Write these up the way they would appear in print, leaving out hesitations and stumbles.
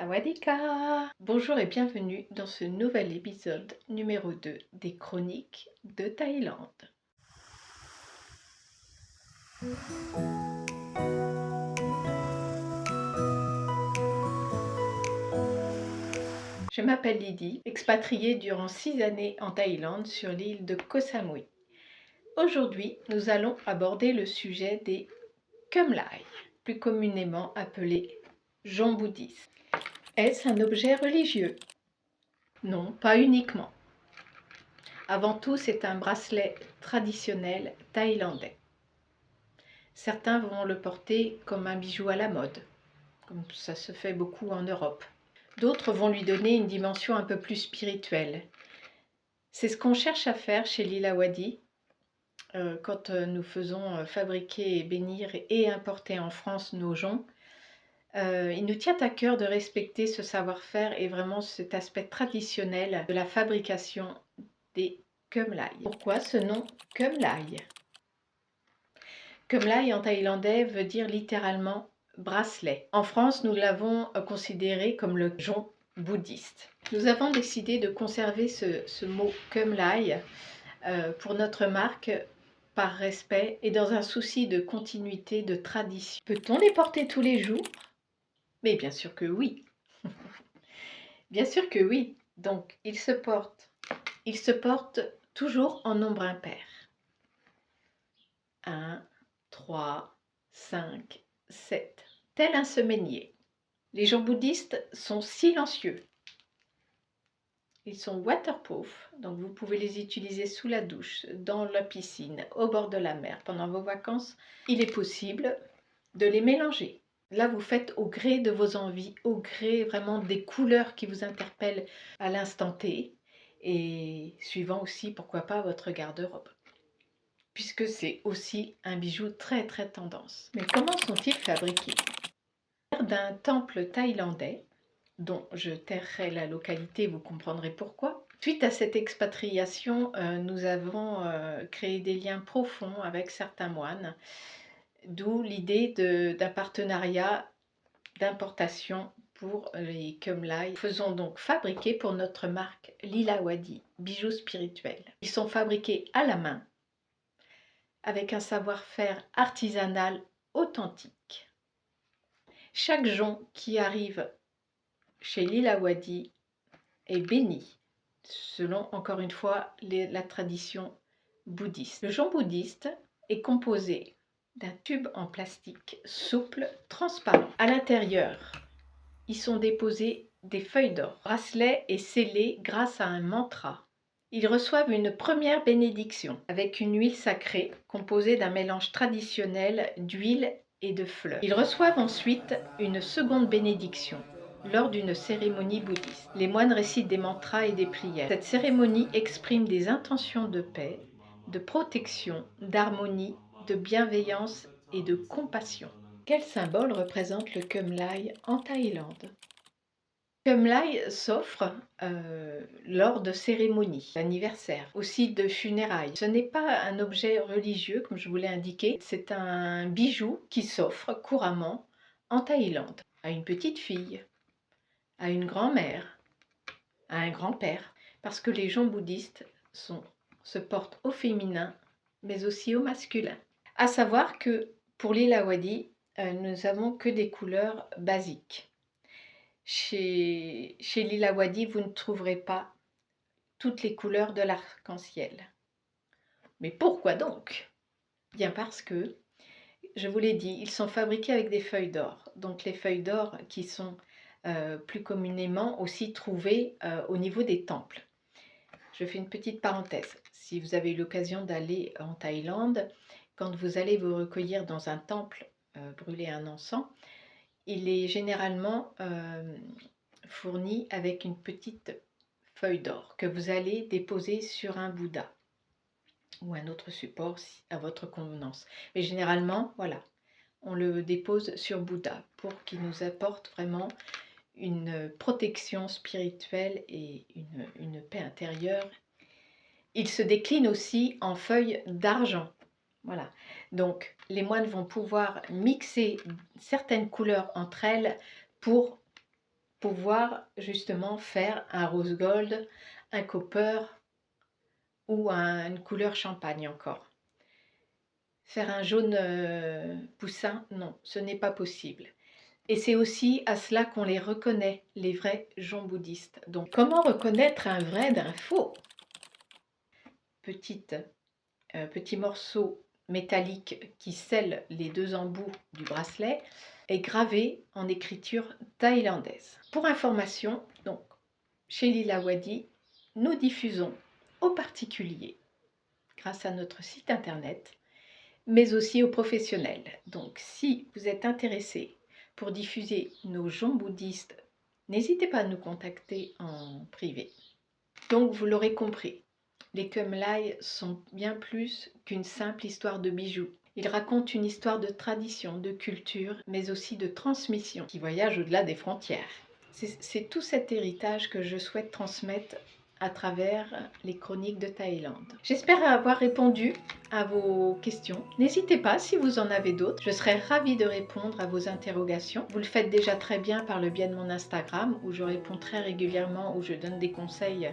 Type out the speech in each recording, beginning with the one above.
Sawadika! Bonjour et bienvenue dans ce nouvel épisode numéro 2 des Chroniques de Thaïlande. Je m'appelle Lydie, expatriée durant 6 années en Thaïlande sur l'île de Koh Samui. Aujourd'hui, nous allons aborder le sujet des Khum Lai, plus communément appelés joncs bouddhistes. Est-ce un objet religieux? Non, pas uniquement. Avant tout, c'est un bracelet traditionnel thaïlandais. Certains vont le porter comme un bijou à la mode, comme ça se fait beaucoup en Europe. D'autres vont lui donner une dimension un peu plus spirituelle. C'est ce qu'on cherche à faire chez Lila Wadi quand nous faisons fabriquer, bénir et importer en France nos joncs. Il nous tient à cœur de respecter ce savoir-faire et vraiment cet aspect traditionnel de la fabrication des Khum Lai. Pourquoi ce nom Khum Lai? Khum Lai en thaïlandais veut dire littéralement bracelet. En France, nous l'avons considéré comme le jonc bouddhiste. Nous avons décidé de conserver ce mot Khum Lai pour notre marque par respect et dans un souci de continuité, de tradition. Peut-on les porter tous les jours? Mais bien sûr que oui. Bien sûr que oui. Donc, ils se portent toujours en nombre impair. 1, 3, 5, 7, tel un semainier. Les joncs bouddhistes sont silencieux. Ils sont waterproof, donc vous pouvez les utiliser sous la douche, dans la piscine, au bord de la mer, pendant vos vacances. Il est possible de les mélanger. Là, vous faites au gré de vos envies, au gré vraiment des couleurs qui vous interpellent à l'instant T, et suivant aussi, pourquoi pas, votre garde-robe, puisque c'est aussi un bijou très très tendance. Mais comment sont-ils fabriqués? D'un temple thaïlandais, dont je tairai la localité, vous comprendrez pourquoi. Suite à cette expatriation, nous avons créé des liens profonds avec certains moines, d'où l'idée d'un partenariat d'importation pour les Khum Lai. Nous faisons donc fabriquer pour notre marque Lila Wadi, bijoux spirituels. Ils sont fabriqués à la main, avec un savoir-faire artisanal authentique. Chaque jonc qui arrive chez Lila Wadi est béni, selon encore une fois la tradition bouddhiste. Le jonc bouddhiste est composé d'un tube en plastique souple, transparent. À l'intérieur, y sont déposées des feuilles d'or. Le bracelet est scellé grâce à un mantra. Ils reçoivent une première bénédiction avec une huile sacrée composée d'un mélange traditionnel d'huile et de fleurs. Ils reçoivent ensuite une seconde bénédiction lors d'une cérémonie bouddhiste. Les moines récitent des mantras et des prières. Cette cérémonie exprime des intentions de paix, de protection, d'harmonie, de bienveillance et de compassion. Quel symbole représente le Khum Lai en Thaïlande? Khum Lai s'offre lors de cérémonies, d'anniversaires, aussi de funérailles. Ce n'est pas un objet religieux, comme je vous l'ai indiqué, c'est un bijou qui s'offre couramment en Thaïlande à une petite fille, à une grand-mère, à un grand-père, parce que les joncs bouddhistes se portent au féminin, mais aussi au masculin. À savoir que pour Lila Wadi, nous n'avons que des couleurs basiques. Chez Lila Wadi, vous ne trouverez pas toutes les couleurs de l'arc-en-ciel. Mais pourquoi donc? Bien parce que, je vous l'ai dit, ils sont fabriqués avec des feuilles d'or. Donc les feuilles d'or qui sont plus communément aussi trouvées au niveau des temples. Je fais une petite parenthèse. Si vous avez eu l'occasion d'aller en Thaïlande, quand vous allez vous recueillir dans un temple, brûler un encens, il est généralement fourni avec une petite feuille d'or que vous allez déposer sur un Bouddha ou un autre support à votre convenance. Mais généralement, voilà, on le dépose sur Bouddha pour qu'il nous apporte vraiment une protection spirituelle et une paix intérieure. Il se décline aussi en feuilles d'argent. Voilà, donc les moines vont pouvoir mixer certaines couleurs entre elles pour pouvoir justement faire un rose gold, un copper ou une couleur champagne encore. Faire un jaune poussin, non, ce n'est pas possible. Et c'est aussi à cela qu'on les reconnaît, les vrais joncs bouddhistes. Donc, comment reconnaître un vrai d'un faux? Petit morceau métallique qui scelle les deux embouts du bracelet est gravé en écriture thaïlandaise. Pour information, donc, chez Lila Wadi, nous diffusons aux particuliers, grâce à notre site internet, mais aussi aux professionnels. Donc, si vous êtes intéressé pour diffuser nos joncs bouddhistes, n'hésitez pas à nous contacter en privé. Donc, vous l'aurez compris, les Khmer sont bien plus qu'une simple histoire de bijoux. Ils racontent une histoire de tradition, de culture, mais aussi de transmission qui voyage au-delà des frontières. C'est tout cet héritage que je souhaite transmettre à travers les chroniques de Thaïlande. J'espère avoir répondu à vos questions. N'hésitez pas si vous en avez d'autres. Je serai ravie de répondre à vos interrogations. Vous le faites déjà très bien par le biais de mon Instagram où je réponds très régulièrement, où je donne des conseils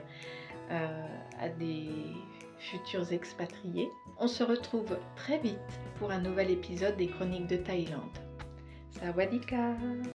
à des futurs expatriés. On se retrouve très vite pour un nouvel épisode des Chroniques de Thaïlande. Sawadee ka!